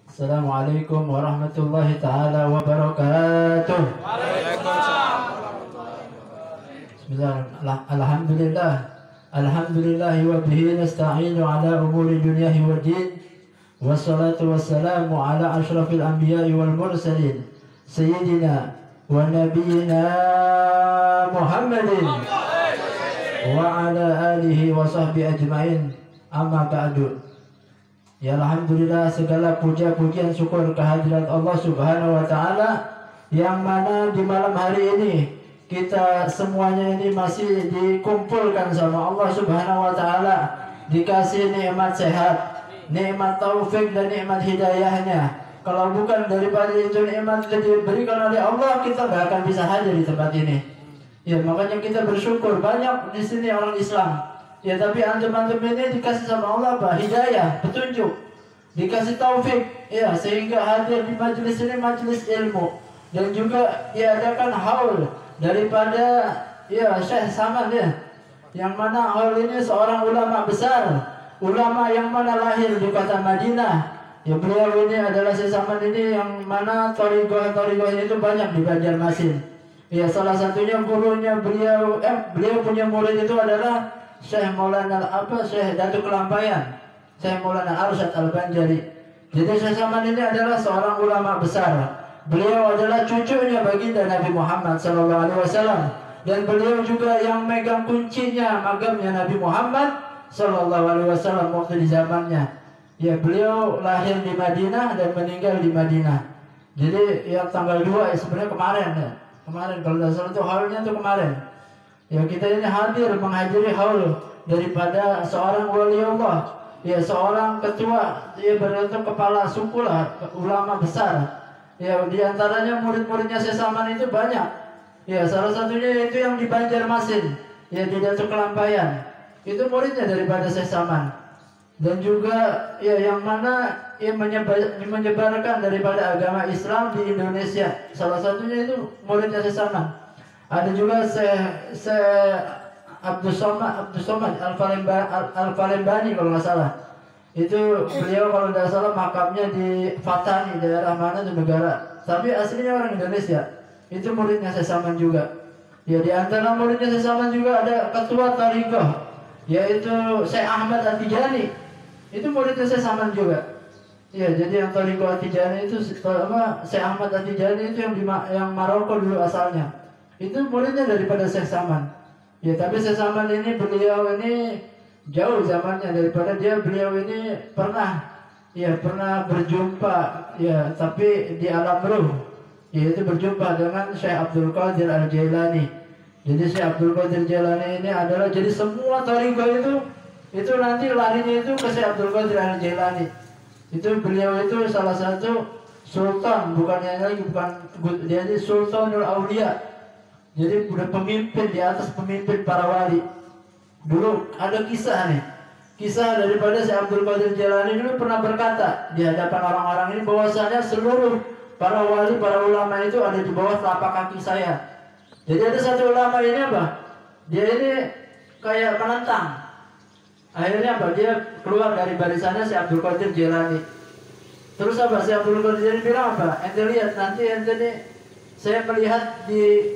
Assalamualaikum warahmatullahi ta'ala wabarakatuh. Bismillah. Alhamdulillah. Alhamdulillah wa bihi nasta'inu ala umuri dunyahi wa din. Wassalatu wassalamu ala ashrafil anbiya'i wal mursalin. Sayyidina wa nabiyina Muhammadin wa ala alihi wa sahbihi ajma'in. Amma ba'du. Ya alhamdulillah, segala puja-pujian syukur kehadirat Allah Subhanahu wa taala yang mana di malam hari ini kita semuanya ini masih dikumpulkan sama Allah Subhanahu wa taala, dikasih nikmat sehat, nikmat taufik dan nikmat hidayahnya. Kalau bukan daripada itu nikmat yang diberikan oleh Allah, kita nggak akan bisa hadir di tempat ini. Ya makanya kita bersyukur, banyak di sini orang Islam. Ya tapi antum-antum ini dikasih sama Allah apa? Hidayah, petunjuk, dikasih taufik, ya sehingga hadir di majelis ini, majelis ilmu, dan juga diadakan haul daripada ya Syekh Samad ya, yang mana haul ini seorang ulama besar, ulama yang mana lahir di kota Madinah. Ya beliau ini adalah Syekh Samad ini yang mana thariqah-thariqahnya itu banyak di Banjarmasin. Ya salah satunya gurunya beliau punya murid itu adalah Syekh Maulana Syekh Datuk Kelampayan, Syekh Maulana Arsyad Al-Banjari. Jadi Syekh Samad ini adalah seorang ulama besar. Beliau adalah cucunya baginda Nabi Muhammad SAW, dan beliau juga yang megang kuncinya magamnya Nabi Muhammad SAW waktu di zamannya. Ya beliau lahir di Madinah dan meninggal di Madinah. Jadi yang tanggal 2 sebenarnya kemarin kalau tidak salah itu haulnya itu kemarin. Ya kita ini hadir menghadiri haul daripada seorang waliullah, ya seorang ketua, ya berarti kepala suku lah, ulama besar. Ya diantaranya murid-muridnya Syekh Samad itu banyak. Ya salah satunya itu yang di Banjarmasin, ya di Datuk Kelampayan. Itu muridnya daripada Syekh Samad. Dan juga ya yang mana ya menyebarkan daripada agama Islam di Indonesia. Salah satunya itu muridnya Syekh Samad. Ada juga Syekh Abdul Somad Al-Falembani kalau nggak salah. Itu beliau kalau tidak salah makamnya di Fatani, daerah mana itu negara. Tapi aslinya orang Indonesia. Itu muridnya Syekh Samad juga. Ya di antara muridnya Syekh Samad juga ada ketua thariqah, yaitu Syekh Ahmad At-Tijani. Itu muridnya Syekh Samad juga. Ya jadi yang thariqah At-Tijani itu Syekh Ahmad At-Tijani itu yang Maroko dulu asalnya. Itu muridnya daripada Syekh Samad. Ya tapi Syekh Samad ini beliau ini jauh zamannya daripada beliau ini pernah berjumpa ya tapi di alam ruh, yaitu berjumpa dengan Syekh Abdul Qadir Al-Jailani. Jadi Syekh Abdul Qadir Al-Jailani ini adalah jadi semua thariqah itu nanti larinya itu ke Syekh Abdul Qadir Al-Jailani. Itu beliau itu salah satu sultan, dia ini Sultanul Aulia. Jadi udah pemimpin di atas pemimpin para wali. Dulu ada kisah daripada Syekh Abdul Qadir Jailani dulu pernah berkata di hadapan orang-orang ini bahwasanya seluruh para wali, para ulama itu ada di bawah telapak kaki saya. Jadi ada satu ulama ini apa? Dia ini kayak menentang. Akhirnya apa? Dia keluar dari barisannya Syekh Abdul Qadir Jailani. Terus apa? Syekh Abdul Qadir Jailani bilang apa? Ente lihat nanti ente nih, saya melihat di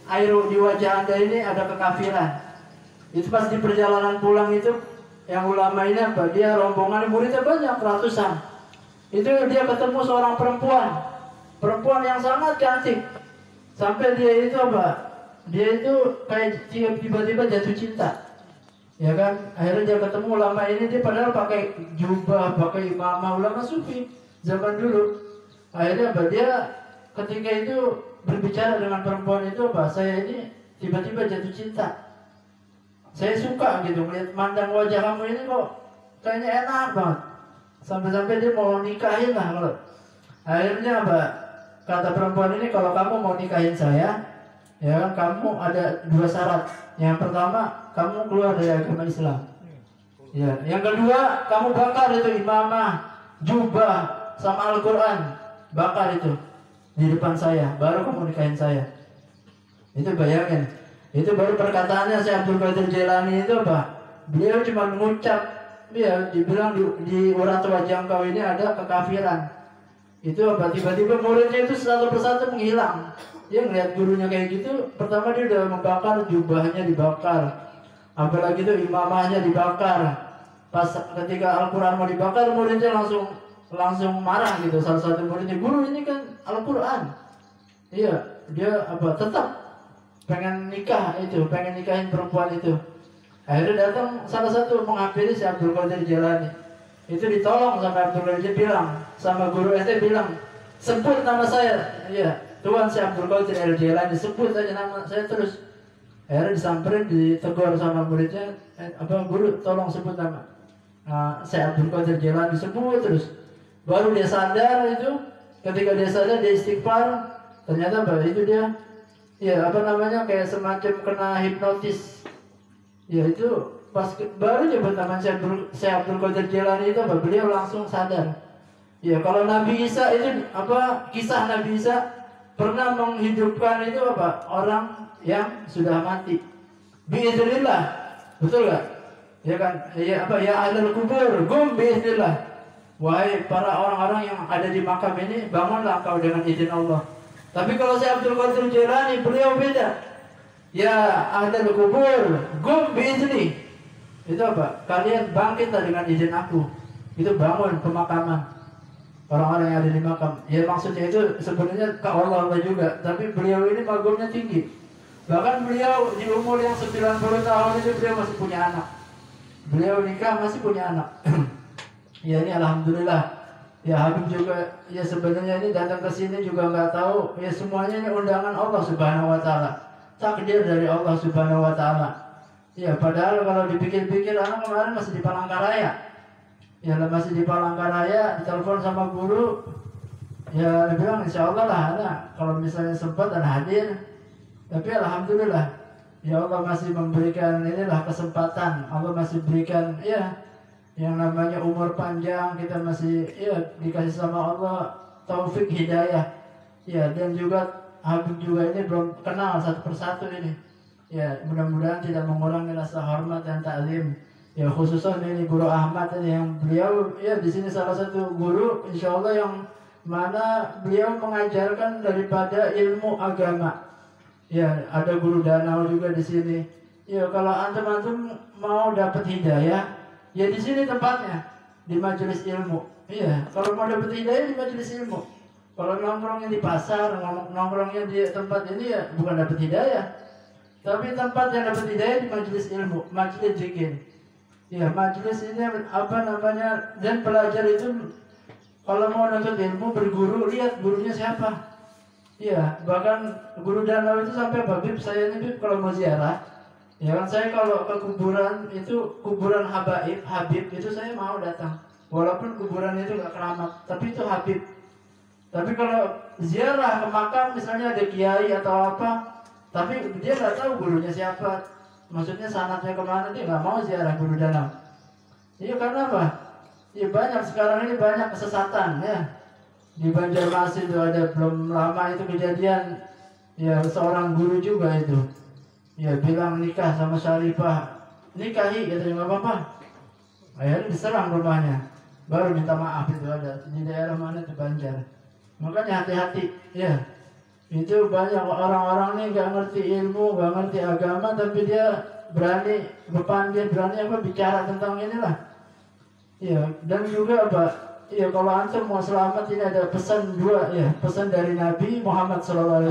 air di wajah anda ini ada kekafiran. Itu pas di perjalanan pulang itu yang ulama ini apa? Dia rombongan muridnya banyak ratusan. Itu dia ketemu seorang perempuan yang sangat cantik. Sampai dia itu apa? Dia itu kayak tiba-tiba jatuh cinta. Ya kan? Akhirnya dia ketemu ulama ini, dia padahal pakai jubah, pakai imamah ulama sufi zaman dulu. Akhirnya apa? Dia ketika itu berbicara dengan perempuan itu apa? Saya ini tiba-tiba jatuh cinta. Saya suka gitu melihat mandang wajah kamu ini kok kayaknya enak banget. Sampai-sampai dia mau nikahin lah kalau. Akhirnya apa? Kata perempuan ini, kalau kamu mau nikahin saya, ya kan kamu ada 2 syarat. Yang pertama, kamu keluar dari agama Islam. Ya, yang kedua, kamu bakar itu imamah, jubah, sama Al-Quran, bakar itu di depan saya, baru kamu nikahin saya. Itu bayangin, itu baru perkataannya Syekh Abdul Qadir Jailani itu apa? Beliau cuma mengucap ya dibilang di orang tua jangkau ini ada kekafiran. Itu apa? Tiba-tiba muridnya itu satu persatu menghilang. Dia ngeliat gurunya kayak gitu, pertama dia udah membakar jubahnya, dibakar. Apalagi itu imamahnya dibakar. Pas ketika Al-Quran mau dibakar, muridnya langsung marah gitu. Salah satu muridnya, guru ini kan Al-Quran. Iya, dia apa? Tetap pengen nikah itu, pengen nikahin perempuan itu. Akhirnya datang salah satu menghampiri si Abdul Qadir Jailani. Itu ditolong sama Abdul Qadir, bilang sama guru itu, bilang sebut nama saya. Iya, Tuan si Abdul Qadir Jailani, sebut aja nama saya terus. Akhirnya disamperin, ditegur sama muridnya, guru tolong sebut nama saya Abdul Qadir Jailani, sebut terus. Baru dia sadar itu, ketika dia sadar dia istighfar, ternyata itu dia, ya kayak semacam kena hipnotis. Ya itu pas baru nyebut nama saya Abdul Qadir Jailani itu beliau langsung sadar. Ya kalau Nabi Isa itu kisah Nabi Isa pernah menghidupkan itu orang yang sudah mati. Biiznillah, betul gak? Ya kan? Ya ahlul kubur, gum biiznillah. Wahai para orang-orang yang ada di makam ini, bangunlah kau dengan izin Allah. Tapi kalau saya Abdul Qadir Jailani, beliau beda. Ya ahlul kubur, gum biizni. Itu apa? Kalian bangkitlah dengan izin aku. Itu bangun pemakaman orang-orang yang ada di makam. Ya maksudnya itu sebenarnya ke Allah juga. Tapi beliau ini magumnya tinggi. Bahkan beliau di umur yang 90 tahun itu beliau masih punya anak. Beliau nikah masih punya anak. Ya ini alhamdulillah. Ya Habib juga ya sebenarnya ini datang ke sini juga nggak tahu. Ya semuanya ini undangan Allah Subhanahu Wa Taala. Takdir dari Allah Subhanahu Wa Taala. Ya padahal kalau dipikir-pikir anak kemarin masih di Palangkaraya. Ya masih di Palangkaraya, ditelepon sama guru. Ya dia bilang insya Allah lah ada. Kalau misalnya sempat dan hadir. Tapi alhamdulillah, ya Allah masih memberikan inilah kesempatan. Allah masih berikan ya yang namanya umur panjang, kita masih ya dikasih sama Allah taufik hidayah. Ya dan juga Habib juga ini belum kenal satu persatu ini. Ya mudah-mudahan tidak mengurangi rasa hormat dan takzim. Ya khususnya ini Guru Ahmad ini yang beliau ya di sini salah satu guru insya Allah yang mana beliau mengajarkan daripada ilmu agama. Ya ada Guru Danau juga di sini. Ya kalau antum mau dapat hidayah, ya di sini tempatnya di majelis ilmu. Iya kalau mau dapat hidayah di majelis ilmu. Kalau nongkrongnya di pasar, nongkrongnya di tempat ini ya bukan dapat hidayah. Tapi tempat yang dapat hidayah di majelis ilmu, majelis zikir. Ya majelis ini dan pelajar itu kalau mau nuntut ilmu berguru, lihat gurunya siapa. Ya bahkan Guru Danau itu sampai Habib saya ini Bib, kalau mau ziarah, ya kan saya kalau ke kuburan itu kuburan Habib itu saya mau datang. Walaupun kuburan itu gak keramat, tapi itu Habib. Tapi kalau ziarah ke makam misalnya ada kiai atau apa, tapi dia nggak tahu gurunya siapa, maksudnya sanadnya kemana, dia nggak mau ziarah Guru Danau. Iya karena apa? Ya banyak sekarang ini banyak kesesatan ya. Di Banjarmasin itu ada belum lama itu kejadian ya seorang guru juga itu. Ya bilang nikah sama Syarifah, nikahi gitu nggak apa-apa. Akhirnya diserang rumahnya. Baru minta maaf itu ada di daerah mana itu Banjar. Makanya hati-hati ya. Itu banyak orang-orang nih nggak ngerti ilmu, nggak ngerti agama, tapi dia berani berani bicara tentang inilah. Ya dan juga ya kalau antum mau selamat ini ada pesan dua ya, pesan dari Nabi Muhammad SAW.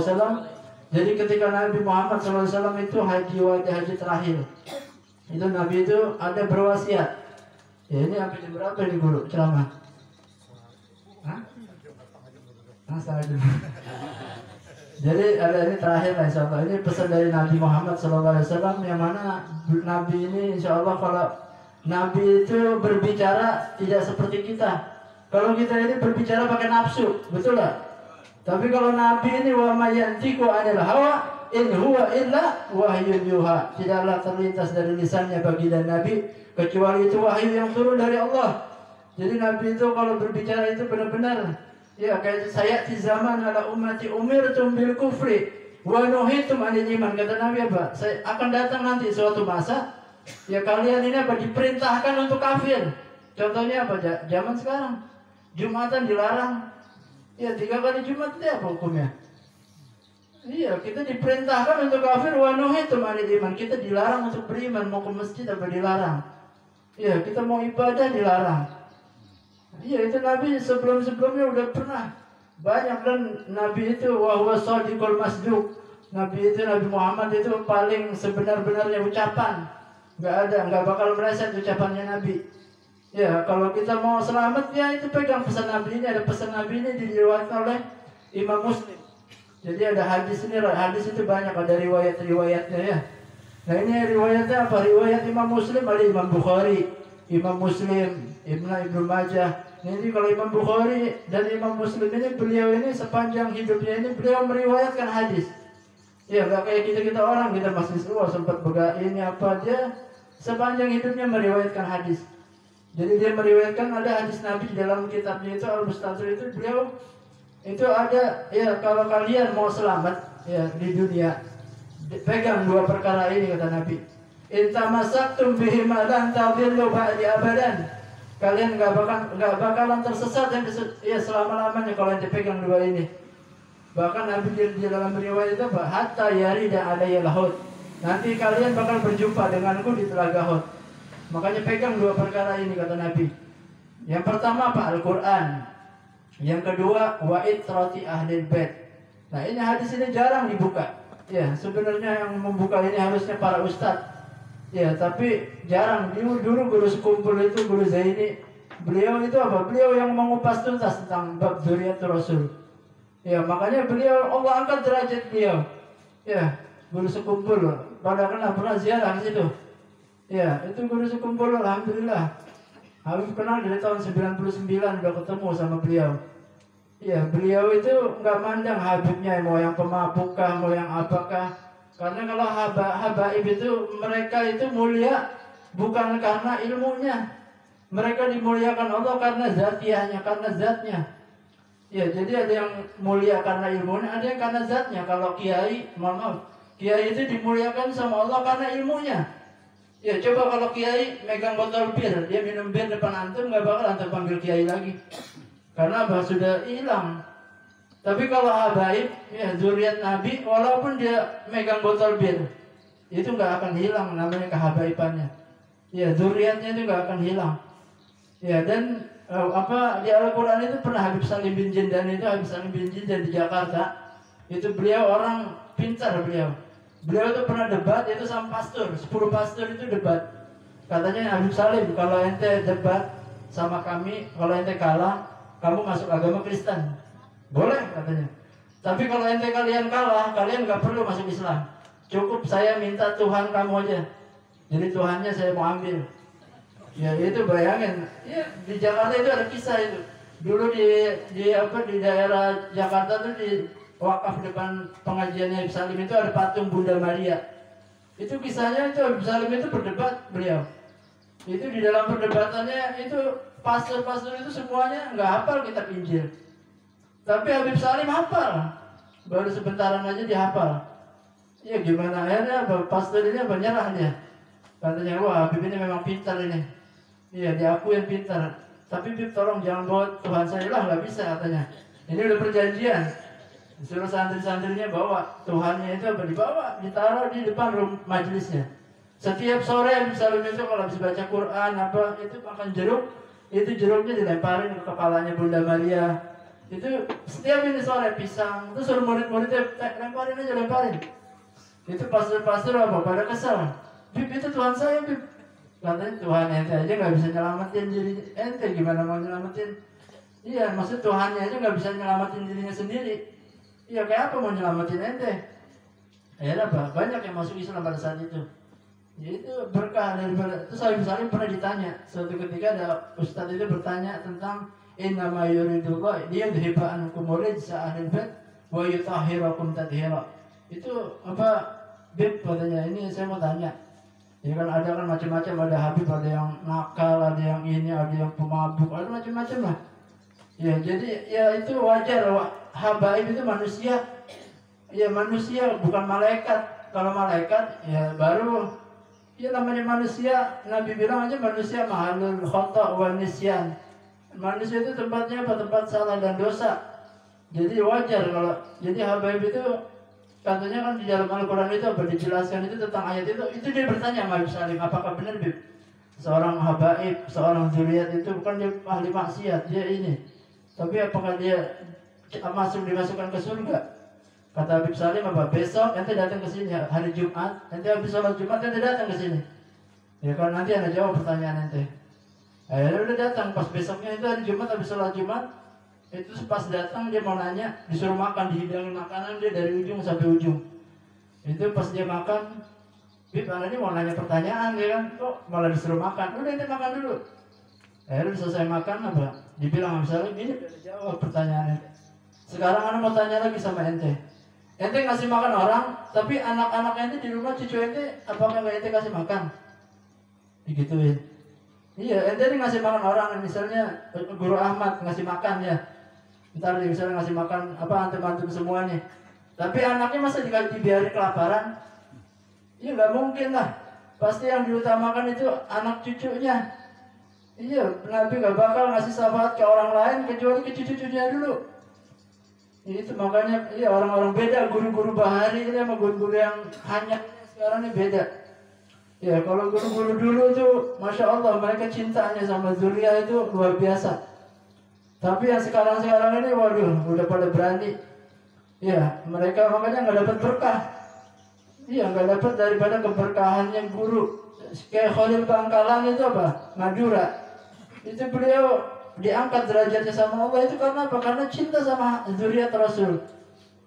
Jadi ketika Nabi Muhammad SAW itu haji terakhir, itu Nabi itu ada berwasiat. Ya ini sampai jam berapa nih guru ceramah? Jadi ada ini terakhir lah insyaallah. Ini pesan dari Nabi Muhammad SAW yang mana Nabi ini insyaallah kalau Nabi itu berbicara tidak seperti kita. Kalau kita ini berbicara pakai nafsu, betul lah. Tapi kalau Nabi ini wa mayantiqu 'anil hawa in huwa illa wahyun yuha. Tidaklah terlintas dari lisannya bagi dan Nabi kecuali itu wahyu yang turun dari Allah. Jadi Nabi itu kalau berbicara itu benar-benar ya kayak saya di zaman ala ummati umirtum bil kufri wa nuhitum 'anil iman. Kata Nabi apa? Saya akan datang nanti suatu masa Ya kalian ini apa? Diperintahkan untuk kafir. Contohnya apa? Zaman sekarang Jumatan dilarang. Ya 3 kali Jumat itu apa hukumnya? Iya, kita diperintahkan untuk kafir wa nuhitum anil iman. Kita dilarang untuk beriman, mau ke masjid apa dilarang. Iya, kita mau ibadah dilarang. Iya, itu Nabi sebelum-sebelumnya udah pernah. Banyak, dan Nabi itu wa huwa shadiqul masduq. Nabi itu, Nabi Muhammad itu paling sebenar-benarnya ucapan. Nggak bakal meleset ucapannya Nabi. Ya, kalau kita mau selamat ya itu pegang pesan Nabi ini. Ada pesan Nabi ini diriwayatkan oleh Imam Muslim. Jadi ada hadis ini, hadis itu banyak, ada riwayat-riwayatnya ya. Nah ini riwayatnya apa? Riwayat Imam Muslim, ada Imam Bukhari, Imam Muslim, Ibnu Majah. Nah, ini kalau Imam Bukhari dan Imam Muslim ini, beliau ini sepanjang hidupnya ini beliau meriwayatkan hadis. Ya nggak kayak kita orang, kita masih sempat ini apa aja. Sepanjang hidupnya meriwayatkan hadis. Jadi dia meriwayatkan ada hadis Nabi di dalam kitabnya itu Al-Mustatir itu, beliau itu ada ya, kalau kalian mau selamat ya di dunia, pegang 2 perkara ini kata Nabi. Intamasaktum bihima lan tadillu ba'di abadan. Kalian nggak bakalan tersesat ya selama-lamanya kalau ente pegang 2 ini. Bahkan Nabi di dalam riwayat itu hatta yarida alayya lahud. Nanti kalian bakal berjumpa denganku di telaga Hud. Makanya pegang 2 perkara ini kata Nabi. Yang pertama apa? Al-Quran. Yang kedua wa itrati ahlil bait. Nah ini hadis ini jarang dibuka. Ya sebenarnya yang membuka ini harusnya para ustadz. Ya tapi jarang. Dulu guru sekumpul itu, Guru Zaini, beliau itu apa? Beliau yang mengupas tuntas tentang bab dzurriyyatur Rasul. Ya makanya beliau, Allah angkat derajat beliau. Ya guru sekumpul. Padahal pernah ziarah di situ. Ya itu guru sekumpul, alhamdulillah. Habib kenal dari tahun 99 udah ketemu sama beliau. Ya beliau itu nggak mandang Habibnya mau yang pemabukah, mau yang apakah. Karena kalau habaib itu, mereka itu mulia bukan karena ilmunya. Mereka dimuliakan Allah karena zatiahnya, karena zatnya. Ya jadi ada yang mulia karena ilmunya, ada yang karena zatnya. Kalau kiai, mohon maaf, kiai itu dimuliakan sama Allah karena ilmunya. Ya coba kalau kiai megang botol bir, dia minum bir depan antum, nggak bakal antum panggil kiai lagi, karena apa? Sudah hilang. Tapi kalau habaib, ya zuriat Nabi, walaupun dia megang botol bir, itu nggak akan hilang namanya kehabaibannya. Ya zuriatnya itu nggak akan hilang. Ya dan di Al-Quran itu pernah Habib Salim bin Jindan itu, Habib Salim bin Jindan di Jakarta, itu beliau orang pintar beliau. Beliau itu pernah debat itu sama pastor, 10 pastor itu debat. Katanya Habib Salim, kalau ente debat sama kami, kalau ente kalah, kamu masuk agama Kristen. Boleh katanya. Tapi kalau ente kalian kalah, kalian nggak perlu masuk Islam. Cukup saya minta Tuhan kamu aja. Jadi Tuhannya saya mau ambil. Ya itu bayangin. Ya di Jakarta itu ada kisah itu. Dulu di daerah Jakarta tuh di wakaf depan pengajiannya Habib Salim itu ada patung Bunda Maria. Itu kisahnya itu Habib Salim itu berdebat beliau. Itu di dalam perdebatannya itu pastor-pastor itu semuanya nggak hafal kitab Injil. Tapi Habib Salim hafal. Baru sebentaran aja dia hafal. Ya gimana akhirnya pastor ini menyerah dia. Katanya wah Habib ini memang pintar ini. Iya diakui yang pintar. Tapi Habib tolong jangan bawa Tuhan saya lah, nggak bisa katanya. Ini udah perjanjian. Disuruh santri-santrinya bawa Tuhannya itu dibawa, ditaruh di depan majelisnya. Setiap sore Habib Salim itu kalau habis baca Quran apa itu makan jeruk, itu jeruknya dilemparin ke kepalanya Bunda Maria. Itu setiap ini sore pisang, itu suruh murid-muridnya lemparin. Itu pastor-pastor apa pada kesal. Bib itu Tuhan saya Bib. Katanya Tuhan ente aja nggak bisa nyelamatin diri ente, gimana mau nyelamatin? Iya maksud Tuhannya aja nggak bisa nyelamatin dirinya sendiri. Iya kayak apa mau nyelamatin ente? Akhirnya apa? Banyak yang masuk Islam pada saat itu. Ya itu berkah daripada itu. Habib Salim pernah ditanya suatu ketika ada ustadz itu bertanya tentang innama yuridullah dia dhiba'an kumurid sa'ahlil bait wa yutahhirakum tadhira. Itu apa? Bib katanya, ini saya mau tanya. Ya kan ada kan macam-macam, ada Habib, ada yang nakal, ada yang ini, ada yang pemabuk, ada macam-macam lah. Ya jadi ya itu wajar. Habaib itu manusia. Ya manusia bukan malaikat. Kalau malaikat ya baru Ya namanya manusia, Nabi bilang aja manusia mahalul khata' wa nisyan. Manusia itu tempatnya apa? Tempat salah dan dosa. Jadi wajar kalau jadi habaib itu katanya kan di dalam Al-Quran itu apa dijelaskan itu tentang ayat itu dia bertanya sama Habib Salim, apakah benar Bib? Seorang habaib, seorang zuriat itu bukan dia ahli maksiat, dia ini. Tapi apakah dia dimasukkan ke surga? Kata Habib Salim apa? Besok ente datang ke sini hari Jumat, ente habis sholat Jumat ente datang ke sini. Ya kan nanti anda jawab pertanyaan ente. Akhirnya udah datang pas besoknya itu hari Jumat habis sholat Jumat. Itu pas datang dia mau nanya, disuruh makan, dihidangin makanan dia dari ujung sampai ujung. Itu pas dia makan, Bib, ini mau nanya pertanyaan dia kan, kok malah disuruh makan? Udah ente makan dulu. Akhirnya selesai makan apa? Dibilang misalnya ini udah dijawab pertanyaan ente. Sekarang anda mau tanya lagi sama ente. Ente ngasih makan orang, tapi anak-anak ente di rumah cucu ente apakah nggak ente kasih makan? Digituin. Iya, ente ini ngasih makan orang, misalnya Guru Ahmad ngasih makan ya. Ntar dia misalnya ngasih makan apa antum-antum semua nih. Tapi anaknya masa dibiarin kelaparan? Iya nggak mungkin lah. Pasti yang diutamakan itu anak cucunya. Iya, Nabi nggak bakal ngasih syafaat ke orang lain kecuali ke cucu-cucunya dulu. Itu makanya iya orang-orang beda, guru-guru bahari ini sama guru-guru yang hanya sekarang ini beda. Ya kalau guru-guru dulu tuh Masya Allah mereka cintanya sama zuriat itu luar biasa. Tapi yang sekarang-sekarang ini waduh udah pada berani. Ya mereka makanya nggak dapat berkah. Iya nggak dapat daripada keberkahannya guru. Kayak Khalil Bangkalan itu apa? Madura. Itu beliau diangkat derajatnya sama Allah itu karena apa? Karena cinta sama zuriat Rasul.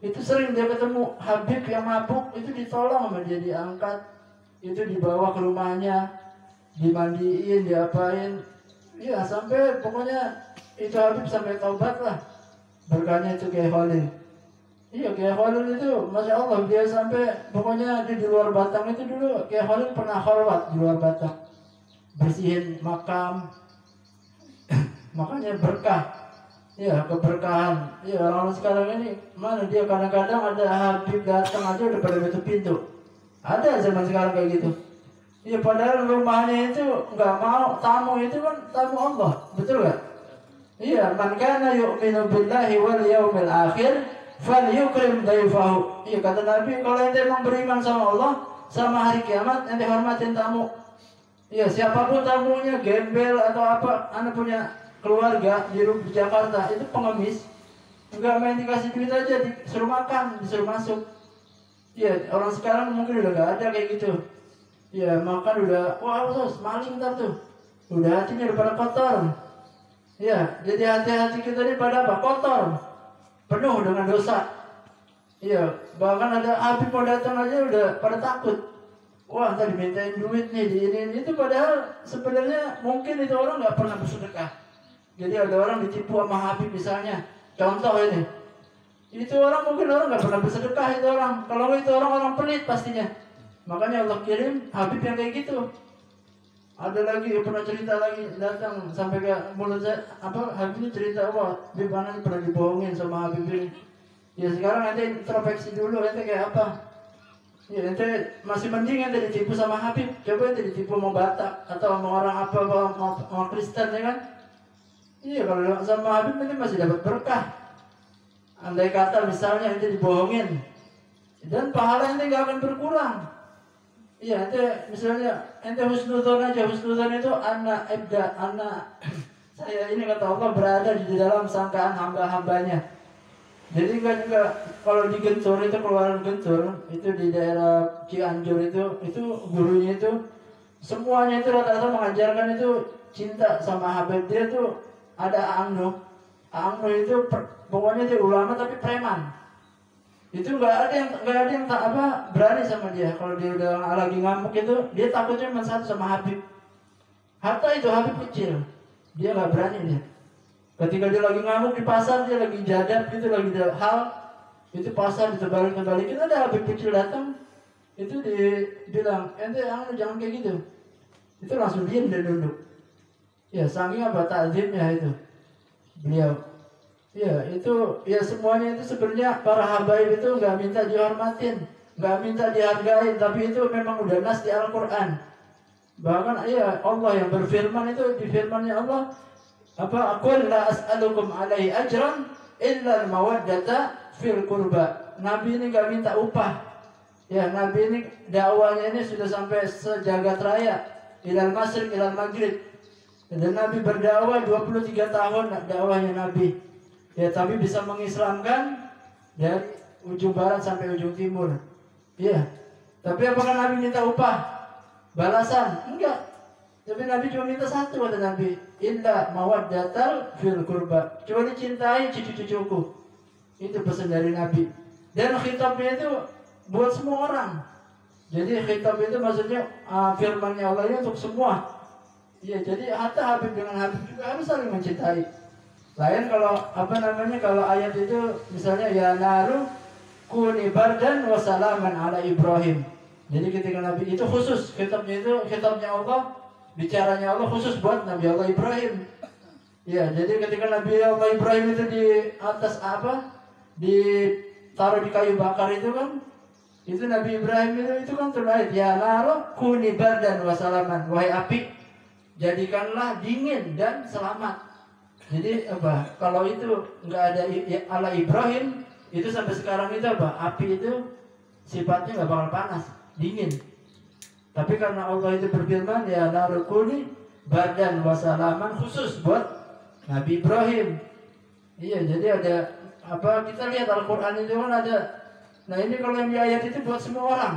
Itu sering dia ketemu Habib yang mabuk, itu ditolong sama dia, diangkat, itu dibawa ke rumahnya, dimandiin, diapain, ya sampai pokoknya itu Habib sampai taubat lah. Berkahnya itu Kiai Khalil. Iya Kiai Khalil itu, Masya Allah dia sampai pokoknya di luar Batang itu dulu Kiai Khalil pernah khalwat di luar Batang, bersihin makam. Makanya berkah, ya keberkahan. Ya orang sekarang ini mana dia kadang-kadang ada Habib datang aja udah pada tutup pintu. Ada zaman sekarang kayak gitu. Ya padahal rumahnya itu nggak mau tamu itu kan tamu Allah, betul nggak? Iya, man kana yu'minu billahi wal yaumil akhir falyukrim dayfahu. Iya kata Nabi, kalau ente memang beriman sama Allah sama hari kiamat, ente hormatin tamu. Iya siapapun tamunya, gembel atau apa, anda punya keluarga di Jakarta itu pengemis, nggak main dikasih duit aja, disuruh makan, disuruh masuk. Iya orang sekarang mungkin udah nggak ada kayak gitu. Iya makan udah wah sos maling ntar tuh, udah hatinya udah pada kotor. Iya jadi hati-hati kita ini pada apa? Kotor, penuh dengan dosa. Iya bahkan ada Habib mau datang aja udah pada takut. Wah tadi mintain duit nih di ini itu, padahal sebenarnya mungkin itu orang nggak pernah bersedekah. Jadi ada orang ditipu sama Habib misalnya, contoh ini, itu orang mungkin orang nggak pernah bersedekah itu orang. Kalau itu orang pelit pastinya. Makanya Allah kirim Habib yang kayak gitu. Ada lagi pernah cerita lagi datang sampai ke mulut saya apa Habib itu cerita wah Habib anak pernah dibohongin sama Habib ini. Ya sekarang nanti introspeksi dulu nanti kayak apa. Ya nanti masih mending ente ditipu sama Habib. Coba ente ditipu sama Batak atau sama orang apa sama Kristen ya kan. Iya kalau sama Habib nanti masih dapat berkah. Andai kata misalnya ente dibohongin dan pahala ente gak akan berkurang. Iya ente misalnya ente husnuzon aja, husnuzon itu anak saya ini kata Allah berada di dalam sangkaan hamba-hambanya. Jadi kan juga kalau di Gentur itu keluaran Gentur itu di daerah Cianjur itu gurunya itu semuanya itu rata-rata mengajarkan itu cinta sama Habib. Dia tuh ada Angno itu pokoknya dia ulama tapi preman. Itu nggak ada yang tak apa berani sama dia. Kalau dia udah lagi ngamuk itu dia takutnya cuma satu sama Habib. Hatta itu Habib kecil dia nggak berani dia. Ketika dia lagi ngamuk di pasar, dia lagi jadab gitu, lagi ada hal itu pasar diterbalik-terbalikin, ada Habib kecil datang, itu dibilang, ente jangan kayak gitu. Itu langsung diam dan duduk. Ya saking apa takzimnya itu beliau. Ya itu ya semuanya itu sebenarnya para habaib itu nggak minta dihormatin, nggak minta dihargain, tapi itu memang udah nas di Al-Quran. Bahkan ya Allah yang berfirman itu di firman-Nya Allah apa qul la as'alukum alaihi ajran illa al-mawaddata fil qurba. Nabi ini gak minta upah. Ya, Nabi ini dakwanya ini sudah sampai sejagat raya ilal masyriq ilal maghrib. Dan Nabi berdakwah 23 tahun dakwahnya Nabi. Ya, tapi bisa mengislamkan dari ujung barat sampai ujung timur. Ya. Tapi apakah Nabi minta upah? Balasan? Enggak. Tapi Nabi cuma minta satu kata Nabi, illa mawaddatal fil qurba. Cuma dicintai cucu-cucuku. Itu pesan dari Nabi. Dan khitabnya itu buat semua orang. Jadi khitab itu maksudnya firman-Nya Allah ini untuk semua. Ya, jadi hatta Habib dengan Habib juga harus saling mencintai. Lain kalau kalau ayat itu misalnya ya naru kuni bardan wa salaman ala Ibrahim. Jadi ketika Nabi itu khusus khitabnya Allah, bicaranya Allah khusus buat Nabi Allah Ibrahim. Ya, jadi ketika Nabi Allah Ibrahim itu di atas ditaruh di kayu bakar itu kan, itu Nabi Ibrahim itu kan terbaik. Ya naru kuni bardan wa salaman, wahai api, jadikanlah dingin dan selamat. Jadi kalau itu nggak ada ala Ibrahim, itu sampai sekarang itu api itu sifatnya nggak bakal panas, dingin. Tapi karena Allah itu berfirman ya narukuni badan wasalaman khusus buat Nabi Ibrahim. Iya, jadi ada kita lihat Al-Quran itu kan ada. Nah ini kalau yang di ayat itu buat semua orang.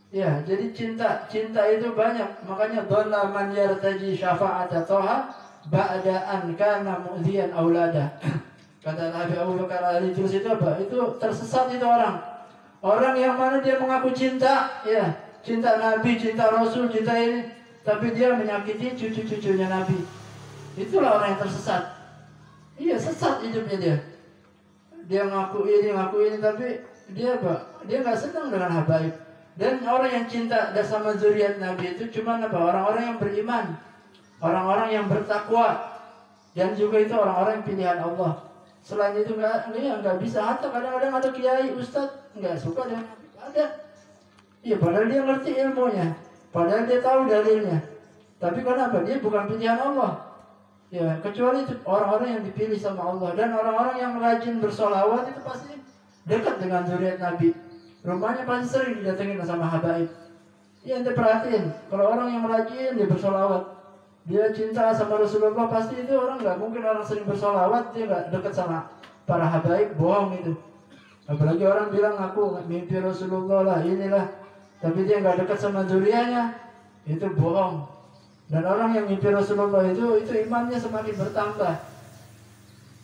Ya, jadi cinta itu banyak. Makanya dhalla man yartaji syafa'ata Thaha ba'da an kana mu'dhiyan aulada. Kata Nabi Abu Bakar al-Idris itu Itu tersesat itu orang. Orang yang mana dia mengaku cinta, ya, cinta Nabi, cinta Rasul, cinta ini, tapi dia menyakiti cucu-cucunya Nabi. Itulah orang yang tersesat. Iya, sesat hidupnya dia. Dia ngaku ini, tapi dia nggak senang dengan habaib. Dan orang yang cinta sama zuriat Nabi itu cuma orang-orang yang beriman, orang-orang yang bertakwa, dan juga itu orang-orang pilihan Allah. Selain itu nggak bisa. Hatta kadang-kadang ada kiai, ustadz nggak suka dengan Nabi. Ada. Iya, padahal dia ngerti ilmunya, padahal dia tahu dalilnya. Tapi kenapa? Dia bukan pilihan Allah. Ya, kecuali itu orang-orang yang dipilih sama Allah. Dan orang-orang yang rajin bersolawat itu pasti dekat dengan zuriat Nabi. Rumahnya pasti sering didatengin sama habaib. Ya, ente perhatiin, kalau orang yang rajin dia bersolawat, dia cinta sama Rasulullah, pasti itu orang nggak mungkin orang sering bersolawat dia nggak dekat sama para habaib, bohong itu. Apalagi orang bilang aku mimpi Rasulullah lah, inilah, tapi dia nggak dekat sama zuriatnya, itu bohong. Dan orang yang mimpi Rasulullah itu imannya semakin bertambah.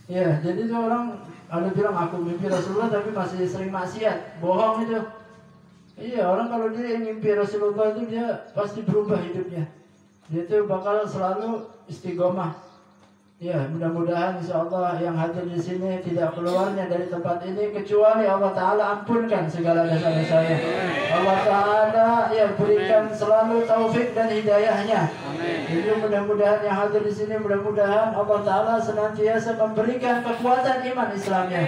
Ya, jadi itu orang ada bilang aku mimpi Rasulullah tapi masih sering maksiat, bohong itu. Iya, orang kalau dia mimpi Rasulullah itu dia pasti berubah hidupnya. Dia itu bakal selalu istiqomah. Ya, mudah-mudahan insyaallah yang hadir di sini tidak keluarnya dari tempat ini kecuali Allah Ta'ala ampunkan segala dosa-dosanya. Allah Ta'ala ya berikan selalu taufik dan hidayahnya. Jadi mudah-mudahan yang hadir di sini, mudah-mudahan Allah Ta'ala senantiasa memberikan kekuatan iman Islamnya.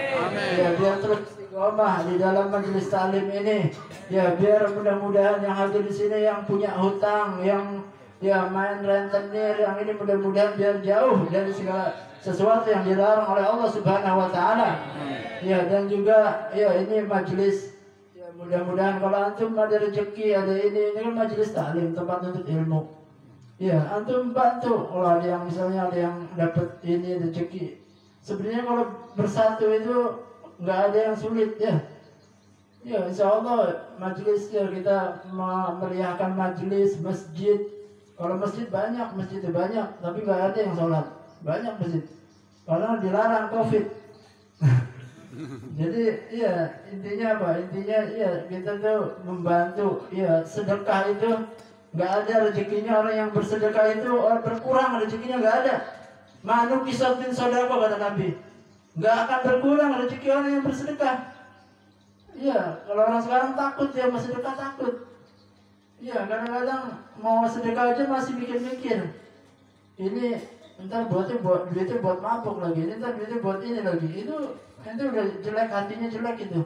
Ya, biar terus istiqomah di dalam majelis ta'lim ini. Ya, biar mudah-mudahan yang hadir di sini yang punya hutang, yang main rentenir, yang ini mudah-mudahan biar jauh dari segala sesuatu yang dilarang oleh Allah Subhanahu wa Ta'ala. Ya, dan juga ya ini majelis, ya mudah-mudahan kalau antum ada rezeki, ada ini kan majelis taklim, tempat untuk ilmu. Ya, antum bantu kalau ada yang misalnya ada yang dapat ini rezeki. Sebenarnya kalau bersatu itu nggak ada yang sulit ya. Ya, insyaallah majelis ya kita meriahkan majelis masjid. Kalau masjid banyak, tapi nggak ada yang sholat. Banyak masjid, karena dilarang COVID. Jadi, ya intinya apa? Intinya ya kita tuh membantu. Ya, sedekah itu nggak ada rezekinya orang yang bersedekah itu orang berkurang rezekinya nggak ada. Manu kisatin sodako kata Nabi, nggak akan berkurang rezeki orang yang bersedekah. Ya, kalau orang sekarang takut ya bersedekah takut. Ya, kadang-kadang mau sedekah aja masih mikir-mikir. Ini entar duitnya buat mabuk lagi, ini entar duitnya buat ini lagi. Itu udah jelek, hatinya jelek itu.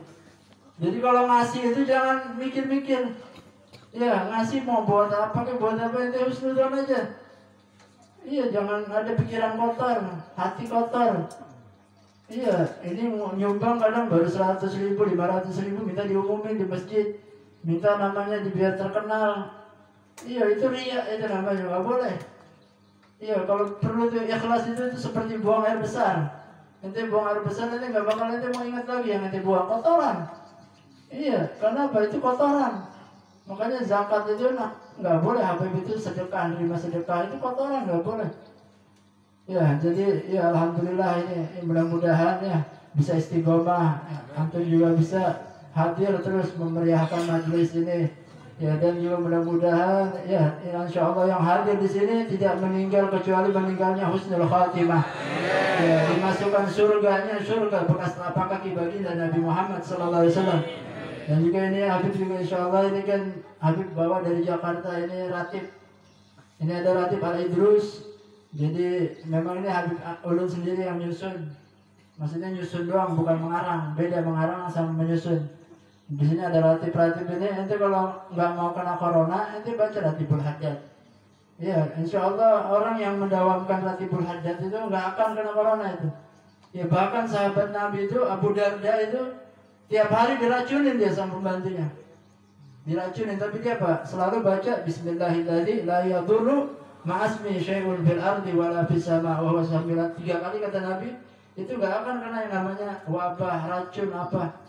Jadi kalau ngasih itu jangan mikir-mikir. Ya ngasih mau buat apa ke buat apa, itu husnudzon aja. Iya, jangan ada pikiran kotor, hati kotor. Iya, ini mau nyumbang kadang baru 100.000, 500.000 minta diumumin di masjid, minta namanya biar terkenal. Iya, itu riya, itu namanya nggak boleh. Iya, kalau perlu tuh ikhlas itu seperti buang air besar. Nanti buang air besar nanti nggak bakal nanti mau ingat lagi yang nanti buang kotoran. Iya, karena apa? Itu kotoran. Makanya zakat itu nggak boleh. Habib itu sedekah, nerima sedekah itu kotoran, nggak boleh. Ya, jadi ya alhamdulillah ini mudah-mudahan ya bisa istiqomah. Antum juga bisa hadir terus memeriahkan majelis ini. Ya, dan juga mudah-mudahan ya insya Allah yang hadir di sini tidak meninggal kecuali meninggalnya husnul khatimah. Ya, dimasukkan surga bekas telapak kaki baginda Nabi Muhammad sallallahu alaihi wasallam. Dan juga ini Habib juga insya Allah ini kan Habib bawa dari Jakarta ini ratib. Ini ada ratib Al-Idrus. Jadi memang ini Habib ulun sendiri yang nyusun. Maksudnya nyusun doang, bukan mengarang. Beda mengarang sama menyusun. Di sini ada ratib-ratib ini. Nanti kalau nggak mau kena corona, nanti baca ratibul hajat. Ya, insya Allah orang yang mendawamkan ratibul hajat itu nggak akan kena corona itu. Ya bahkan sahabat Nabi itu Abu Darda itu tiap hari diracunin dia sama pembantunya. Diracunin, tapi dia apa? Selalu baca Bismillahirrahmanirrahim la yadurru ma'asmi syai'un fil ardi wala fis sama' wa huwa sami'un. 3 kali kata Nabi, itu gak akan kena yang namanya wabah, racun apa.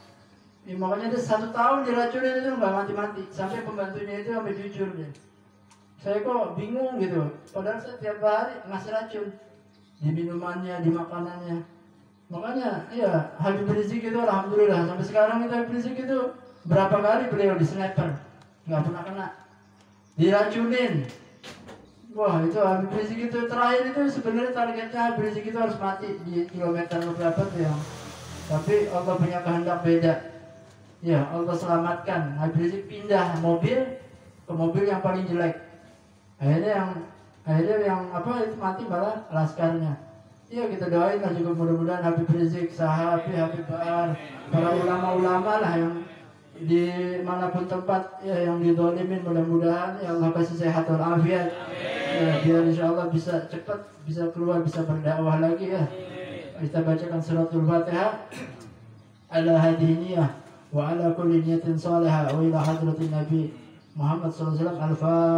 Ya, makanya dia 1 tahun diracunin itu gak mati-mati. Sampai pembantunya itu sampai jujur dia. Saya kok bingung gitu. Padahal saya tiap hari ngasih racun. Di minumannya, di makanannya. Makanya ya Habib Rizik itu alhamdulillah sampai sekarang itu Habib Rizik itu berapa kali beliau di sniper nggak pernah kena, diracunin. Wah, itu Habib Rizik itu terakhir itu sebenarnya targetnya Habib Rizik itu harus mati di kilometer berapa tuh yang, tapi Allah punya kehendak beda. Ya Allah selamatkan Habib Rizik, pindah mobil ke mobil yang paling jelek. Akhirnya yang apa itu mati malah laskarnya. Iya, kita doain lah juga mudah-mudahan Habib Rizik, Sahabi, Habib Bahar, para ulama-ulama lah yang di manapun tempat ya yang didolimin, mudah-mudahan ya Allah kasih sehat walafiat. Ya, biar insya Allah bisa cepat bisa keluar, bisa berdakwah lagi ya. Kita bacakan suratul Fatihah ala hadiniyah wa ala kulli niyatin salihah wa ila hadratin Nabi Muhammad sallallahu alaihi wasallam.